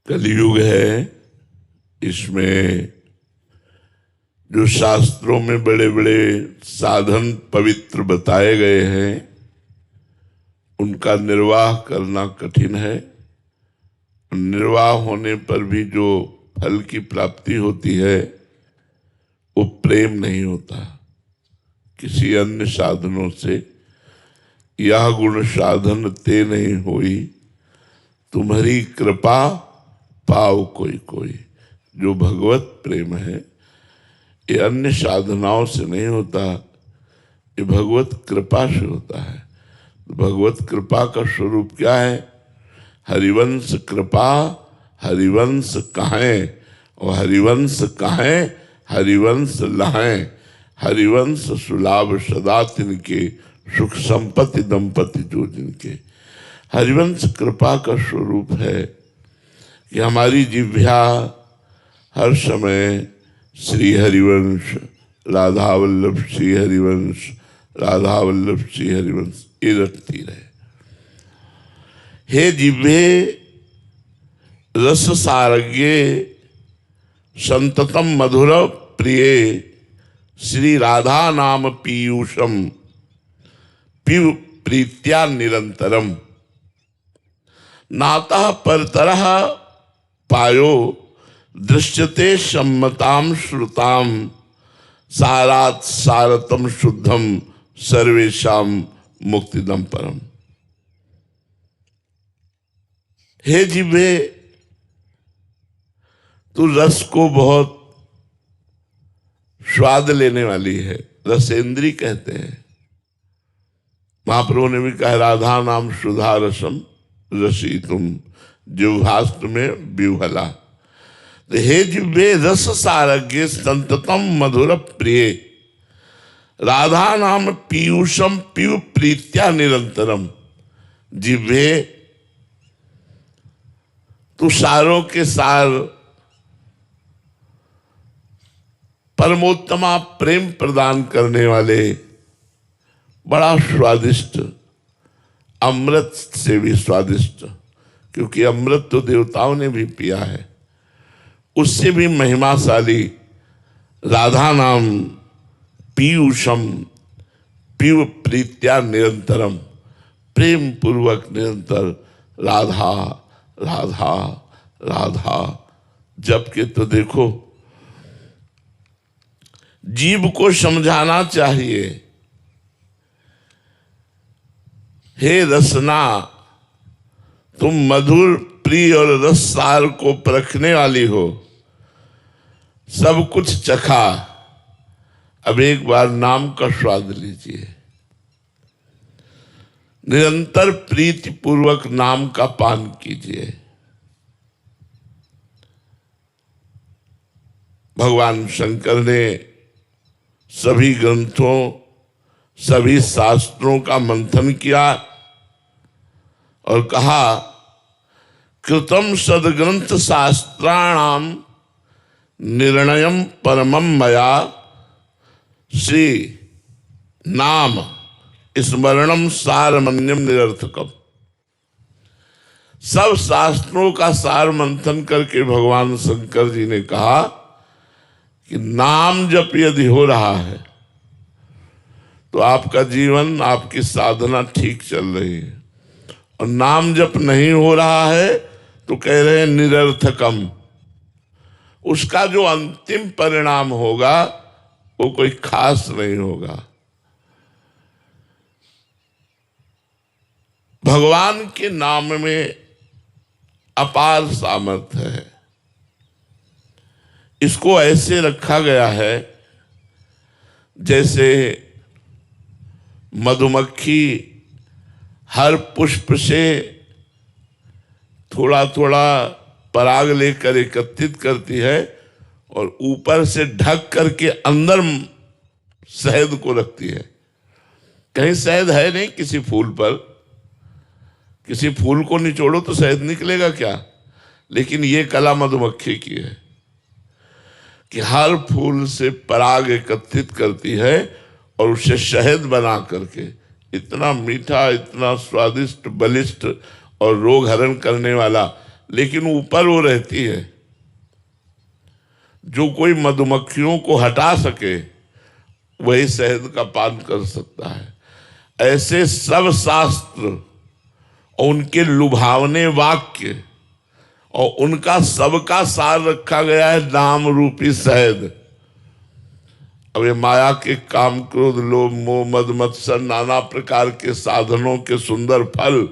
कलयुग है, इसमें जो शास्त्रों में बड़े बड़े साधन पवित्र बताए गए हैं उनका निर्वाह करना कठिन है। निर्वाह होने पर भी जो फल की प्राप्ति होती है वो प्रेम नहीं होता किसी अन्य साधनों से। यह गुण साधन ते नहीं होई, तुम्हारी कृपा पाओ कोई कोई। जो भगवत प्रेम है ये अन्य साधनाओं से नहीं होता, ये भगवत कृपा से होता है। भगवत कृपा का स्वरूप क्या है? हरिवंश कृपा हरिवंश कहें, और हरिवंश कहें हरिवंश लहें। हरिवंश सुलाभ सदा तिनके, सुख संपत्ति दंपति जो जिनके। हरिवंश कृपा का स्वरूप है कि हमारी जिह्वा हर समय श्री हरिवंश राधा वल्लभ श्री हरिवंश राधा वल्लभ श्री हरिवंश ये रखती रहे। हे जिह्वे रस सारज्ञे संततम मधुर प्रिय, श्री राधा नाम पीयूषम पिब प्रीत्या निरंतरम। नातः परतरः पायो दृश्यते सम्मताम श्रुताम, सारात सारतम शुद्धम सर्वेशाम मुक्तिदम परम। हे जिह्वे, तू रस को बहुत स्वाद लेने वाली है, रसेंद्री कहते हैं। महाप्रभु ने भी कहा राधा नाम सुधा रसम रसी तुम जिह्वास्त्र में विह्वला। तो हे जिह्वे रस सारज्ञे संततम मधुर प्रिय, राधा नाम पीयूषम पीयू प्रीत्या निरंतरम। जिह्वे तू सारों के सार परमोत्तमा प्रेम प्रदान करने वाले बड़ा स्वादिष्ट, अमृत से भी स्वादिष्ट, क्योंकि अमृत तो देवताओं ने भी पिया है, उससे भी महिमाशाली राधा नाम पीयूषम पीव प्रीत्या निरंतरम। प्रेम पूर्वक निरंतर राधा राधा राधा जब के तो देखो जीव को समझाना चाहिए। हे रसना, तुम मधुर प्रिय और रस सार को परखने वाली हो, सब कुछ चखा, अब एक बार नाम का स्वाद लीजिए। निरंतर प्रीति पूर्वक नाम का पान कीजिए। भगवान शंकर ने सभी ग्रंथों सभी शास्त्रों का मंथन किया और कहा कृतम सदग्रंथ शास्त्राणाम निर्णयम परमम मया, श्री नाम स्मरणम सारमन्यम निरर्थकम। सब शास्त्रों का सार मंथन करके भगवान शंकर जी ने कहा कि नाम जप यदि हो रहा है तो आपका जीवन आपकी साधना ठीक चल रही है, और नाम जप नहीं हो रहा है तो कह रहे हैं निरर्थकम। उसका जो अंतिम परिणाम होगा वो कोई खास नहीं होगा। भगवान के नाम में अपार सामर्थ्य है। इसको ऐसे रखा गया है जैसे मधुमक्खी हर पुष्प से थोड़ा थोड़ा पराग लेकर एकत्रित करती है और ऊपर से ढक करके अंदर शहद को रखती है। कहीं शहद है नहीं किसी फूल पर, किसी फूल को निचोड़ो तो शहद निकलेगा क्या? लेकिन ये कला मधुमक्खी की है कि हर फूल से पराग एकत्रित करती है और उसे शहद बना करके इतना मीठा, इतना स्वादिष्ट, बलिष्ठ और रोग हरण करने वाला लेकिन ऊपर वो रहती है। जो कोई मधुमक्खियों को हटा सके वही शहद का पान कर सकता है। ऐसे सब शास्त्र और उनके लुभावने वाक्य और उनका सबका सार रखा गया है नाम रूपी शहद। अब ये माया के काम क्रोध लोभ मोह मद मत्सर नाना प्रकार के साधनों के सुंदर फल,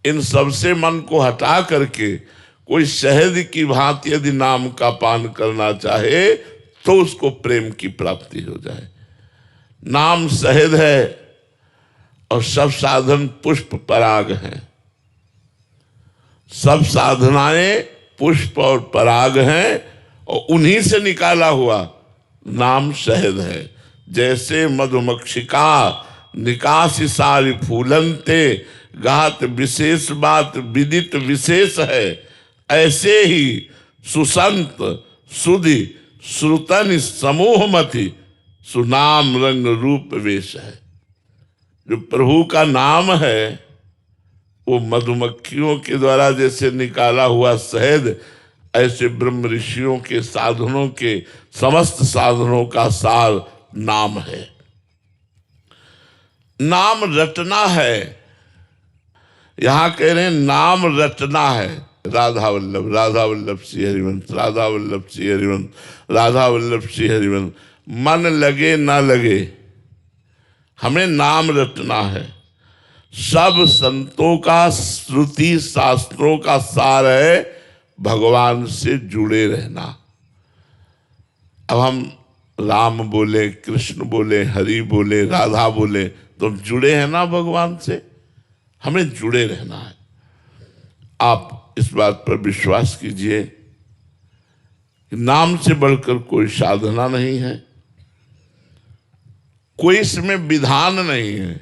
इन सब से मन को हटा करके कोई शहद की भांति यदि नाम का पान करना चाहे तो उसको प्रेम की प्राप्ति हो जाए। नाम शहद है और सब साधन पुष्प पराग हैं। सब साधनाएं पुष्प और पराग हैं और उन्हीं से निकाला हुआ नाम शहद है। जैसे मधुमक्षिका निकासी सारी फूलनते गात विशेष बात विदित विशेष है, ऐसे ही सुसंत सुधि श्रुतन समूह मति सुनाम रंग रूप वेश है। जो प्रभु का नाम है वो मधुमक्खियों के द्वारा जैसे निकाला हुआ शहद, ऐसे ब्रह्म ऋषियों के साधनों के समस्त साधनों का सार नाम है। नाम रटना है। यहां कह रहे हैं नाम रटना है। राधा वल्लभ श्री हरिवंश, राधा वल्लभ श्री हरिवंश, राधा वल्लभ श्री हरिवंश। मन लगे ना लगे हमें नाम रटना है। सब संतों का श्रुति शास्त्रों का सार है भगवान से जुड़े रहना। अब हम राम बोले, कृष्ण बोले, हरि बोले, राधा बोले तो हम जुड़े हैं ना भगवान से। हमें जुड़े रहना है। आप इस बात पर विश्वास कीजिए कि नाम से बढ़कर कोई साधना नहीं है, कोई इसमें विधान नहीं है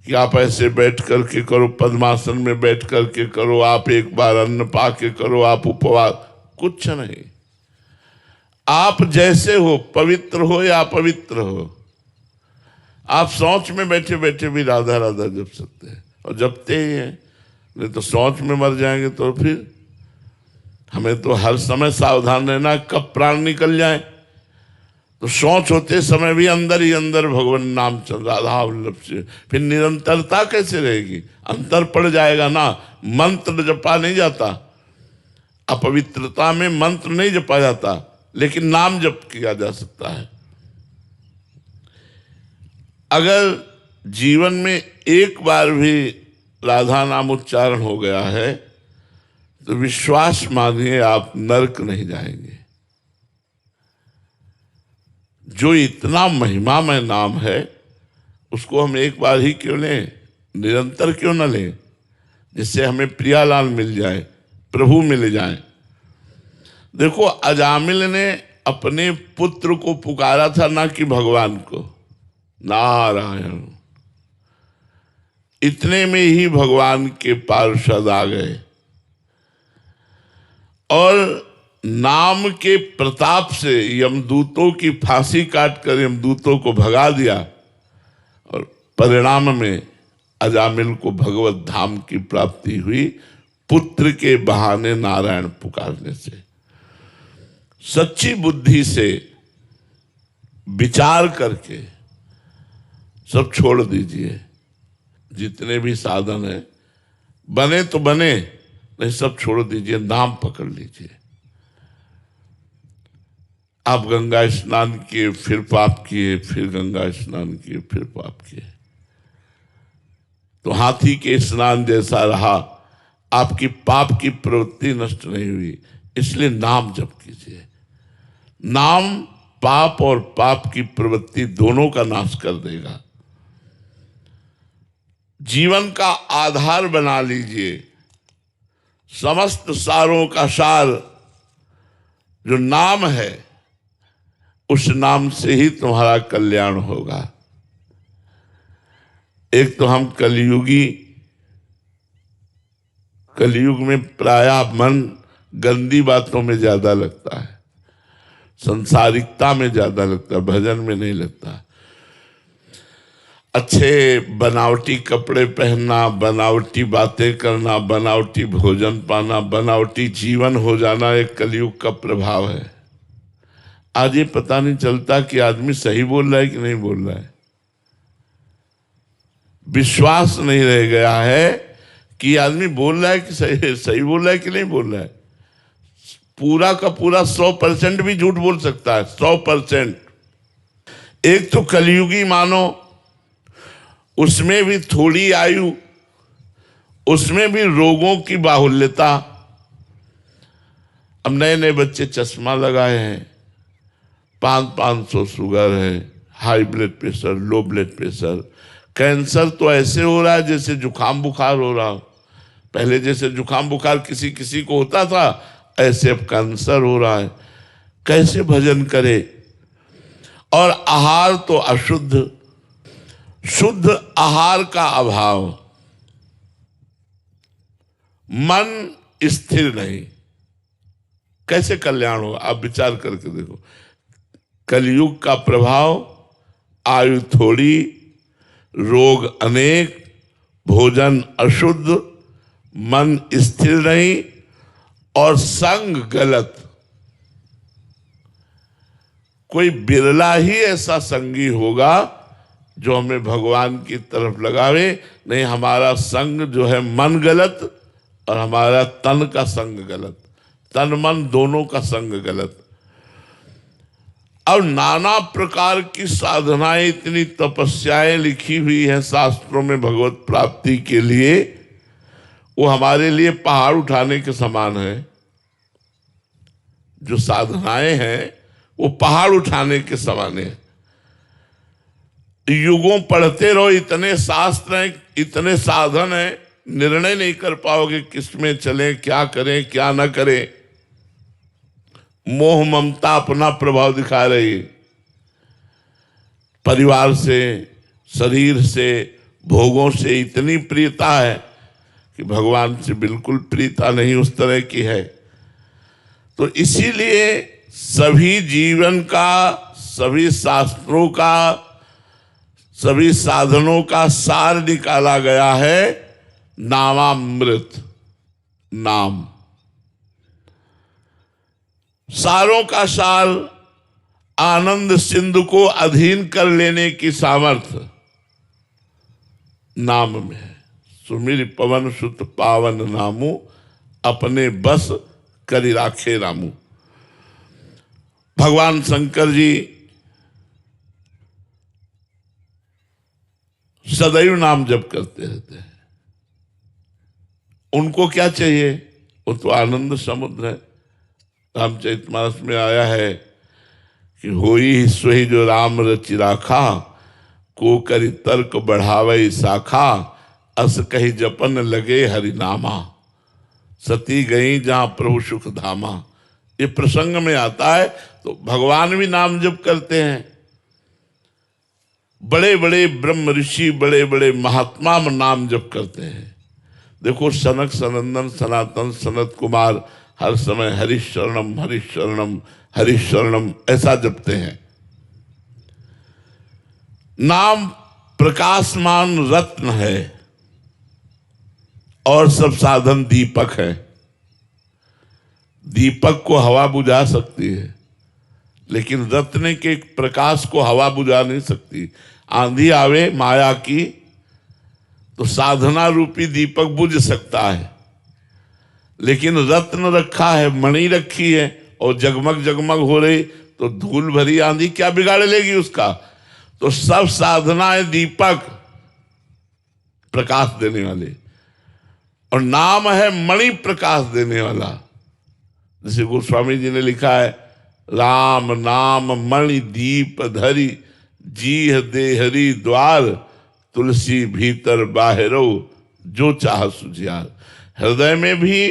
कि आप ऐसे बैठ करके करो, पद्मासन में बैठ करके करो, आप एक बार अन्न पाके करो, आप उपवास, कुछ नहीं। आप जैसे हो, पवित्र हो या अपवित्र हो, आप सोच में बैठे बैठे भी राधा राधा जप सकते हैं और जपते ही हैं। नहीं तो सोच में मर जाएंगे तो फिर हमें तो हर समय सावधान रहना, कब प्राण निकल जाए। तो सोच होते समय भी अंदर ही अंदर भगवान नाम चल राधा वल्लभ से, फिर निरंतरता कैसे रहेगी? अंतर पड़ जाएगा ना। मंत्र जपा नहीं जाता, अपवित्रता में मंत्र नहीं जपा जाता, लेकिन नाम जप किया जा सकता है। अगर जीवन में एक बार भी राधा नाम उच्चारण हो गया है तो विश्वास मानिए आप नरक नहीं जाएंगे। जो इतना महिमामय नाम है उसको हम एक बार ही क्यों लें, निरंतर क्यों न लें, जिससे हमें प्रियालाल मिल जाए, प्रभु मिल जाए। देखो अजामिल ने अपने पुत्र को पुकारा था, ना कि भगवान को। नारायण, इतने में ही भगवान के पार्षद आ गए और नाम के प्रताप से यमदूतों की फांसी काटकर यमदूतों को भगा दिया और परिणाम में अजामिल को भगवत धाम की प्राप्ति हुई, पुत्र के बहाने नारायण पुकारने से। सच्ची बुद्धि से विचार करके सब छोड़ दीजिए। जितने भी साधन है, बने तो बने, नहीं सब छोड़ दीजिए, नाम पकड़ लीजिए। आप गंगा स्नान किए, फिर पाप किए, फिर गंगा स्नान किए, फिर पाप किए, तो हाथी के स्नान जैसा रहा। आपकी पाप की प्रवृत्ति नष्ट नहीं हुई, इसलिए नाम जप कीजिए। नाम पाप और पाप की प्रवृत्ति दोनों का नाश कर देगा। जीवन का आधार बना लीजिए। समस्त सारों का सार जो नाम है, उस नाम से ही तुम्हारा कल्याण होगा। एक तो हम कलयुगी, कलयुग में प्रायः मन गंदी बातों में ज्यादा लगता है, संसारिकता में ज्यादा लगता है, भजन में नहीं लगता। अच्छे बनावटी कपड़े पहनना, बनावटी बातें करना, बनावटी भोजन पाना, बनावटी जीवन हो जाना एक कलयुग का प्रभाव है। आज ये पता नहीं चलता कि आदमी सही बोल रहा है कि नहीं बोल रहा है। विश्वास नहीं रह गया है कि आदमी बोल रहा है कि सही बोल रहा है कि नहीं बोल रहा है। पूरा का पूरा 100% भी झूठ बोल सकता है, 100%। एक तो कलयुगी मानो, उसमें भी थोड़ी आयु, उसमें भी रोगों की बाहुल्यता। अब नए नए बच्चे चश्मा लगाए हैं, 500 शुगर है, high blood pressure, low blood pressure, cancer तो ऐसे हो रहा है जैसे जुकाम बुखार हो रहा हो। पहले जैसे जुकाम बुखार किसी किसी को होता था, ऐसे अब कैंसर हो रहा है। कैसे भजन करे? और आहार तो अशुद्ध, शुद्ध आहार का अभाव, मन स्थिर नहीं, कैसे कल्याण होगा? आप विचार करके देखो। कलयुग का प्रभाव, आयु थोड़ी, रोग अनेक, भोजन अशुद्ध, मन स्थिर नहीं और संग गलत। कोई बिरला ही ऐसा संगी होगा जो हमें भगवान की तरफ लगावे। नहीं, हमारा संग जो है मन गलत और हमारा तन का संग गलत, तन मन दोनों का संग गलत। अब नाना प्रकार की साधनाएं, इतनी तपस्याएं लिखी हुई हैं शास्त्रों में भगवत प्राप्ति के लिए, वो हमारे लिए पहाड़ उठाने के समान है। जो साधनाएं हैं वो पहाड़ उठाने के समान है। युगों पढ़ते रहो, इतने शास्त्र हैं, इतने साधन हैं, निर्णय नहीं कर पाओगे किसमें चलें, क्या करें क्या ना करें। मोह ममता अपना प्रभाव दिखा रही है। परिवार से, शरीर से, भोगों से इतनी प्रियता है कि भगवान से बिल्कुल प्रियता नहीं उस तरह की है। तो इसीलिए सभी जीवन का, सभी शास्त्रों का, सभी साधनों का सार निकाला गया है नामामृत, नाम। सारों का सार, आनंद सिंधु को अधीन कर लेने की सामर्थ्य नाम में है। सुमिर पवन सुत पावन नामू, अपने बस करि राखे रामू। भगवान शंकर जी सदैव नाम जप करते रहते हैं। उनको क्या चाहिए? वो तो आनंद समुद्र है। रामचरितमानस में आया है कि होई सोई जो राम रचि राखा, को करि तर्क बढ़ावे शाखा, अस कही जपन लगे हरिनामा, सती गई जहां प्रभु सुख धामा। ये प्रसंग में आता है। तो भगवान भी नाम जप करते हैं। बड़े बड़े ब्रह्म ऋषि, बड़े बड़े महात्मा नाम जप करते हैं। देखो सनक सनंदन सनातन सनत कुमार हर समय हरिशरणम हरिशरणम हरिशरणम ऐसा जपते हैं। नाम प्रकाशमान रत्न है और सब साधन दीपक है। दीपक को हवा बुझा सकती है, लेकिन रत्न के प्रकाश को हवा बुझा नहीं सकती। आंधी आवे माया की तो साधना रूपी दीपक बुझ सकता है, लेकिन रत्न रखा है, मणि रखी है और जगमग जगमग हो रही, तो धूल भरी आंधी क्या बिगाड़ लेगी उसका? तो सब साधनाएं दीपक, प्रकाश देने वाले, और नाम है मणि प्रकाश देने वाला। जैसे गोस्वामी जी ने लिखा है, राम नाम मणि दीप धरी, जीह देहरी द्वार, तुलसी भीतर बाहरो, जो चाह सुझियार। हृदय में भी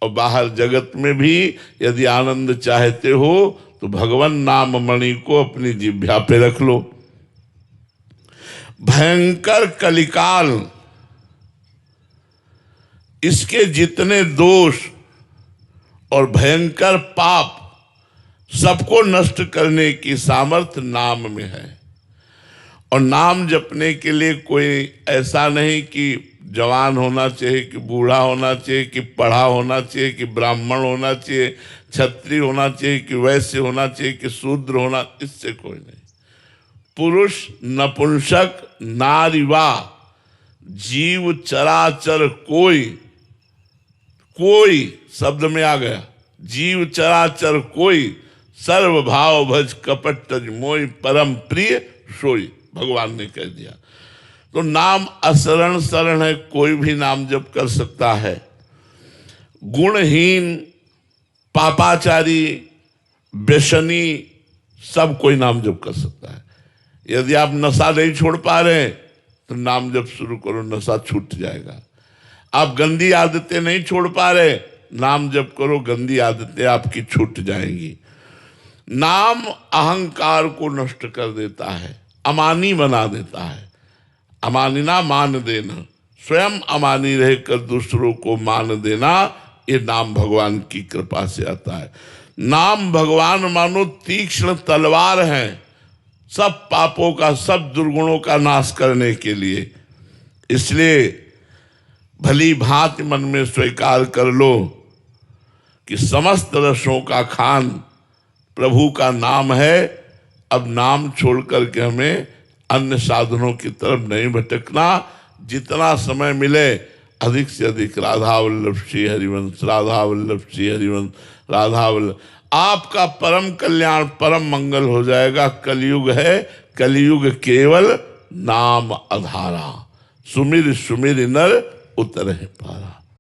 और बाहर जगत में भी यदि आनंद चाहते हो तो भगवान नाम मणि को अपनी जिह्वा पे रख लो। भयंकर कलिकाल, इसके जितने दोष और भयंकर पाप, सबको नष्ट करने की सामर्थ्य नाम में है। और नाम जपने के लिए कोई ऐसा नहीं कि जवान होना चाहिए, कि बूढ़ा होना चाहिए, कि पढ़ा होना चाहिए, कि ब्राह्मण होना चाहिए, क्षत्रिय होना चाहिए, कि वैश्य होना चाहिए, कि शूद्र होना, इससे कोई नहीं। पुरुष, नपुंसक, नारीवा, जीव चराचर कोई, कोई शब्द में आ गया, जीव चराचर कोई, सर्व भाव भज कपट तज मोई, परम प्रिय सोई, भगवान ने कह दिया। तो नाम अशरण शरण है, कोई भी नाम जप कर सकता है। गुणहीन, पापाचारी, व्यसनी, सब कोई नाम जप कर सकता है। यदि आप नशा नहीं छोड़ पा रहे तो नाम जप शुरू करो, नशा छूट जाएगा। आप गंदी आदतें नहीं छोड़ पा रहे, नाम जप करो, गंदी आदतें आपकी छूट जाएंगी। नाम अहंकार को नष्ट कर देता है, अमानी बना देता है। अमानिना मान देना, स्वयं अमानी रहकर दूसरों को मान देना, ये नाम भगवान की कृपा से आता है। नाम भगवान मानो तीक्ष्ण तलवार है, सब पापों का, सब दुर्गुणों का नाश करने के लिए। इसलिए भली भांति मन में स्वीकार कर लो कि समस्त रसों का खान प्रभु का नाम है। अब नाम छोड़ करके हमें अन्य साधनों की तरफ नहीं भटकना। जितना समय मिले अधिक से अधिक राधा वल्लभ श्री हरिवंश, राधा वल्लभ श्री हरिवंश, राधा वल्लभ, आपका परम कल्याण, परम मंगल हो जाएगा। कलयुग है, कलयुग केवल नाम आधारा, सुमिर सुमिर नर उतरे पारा।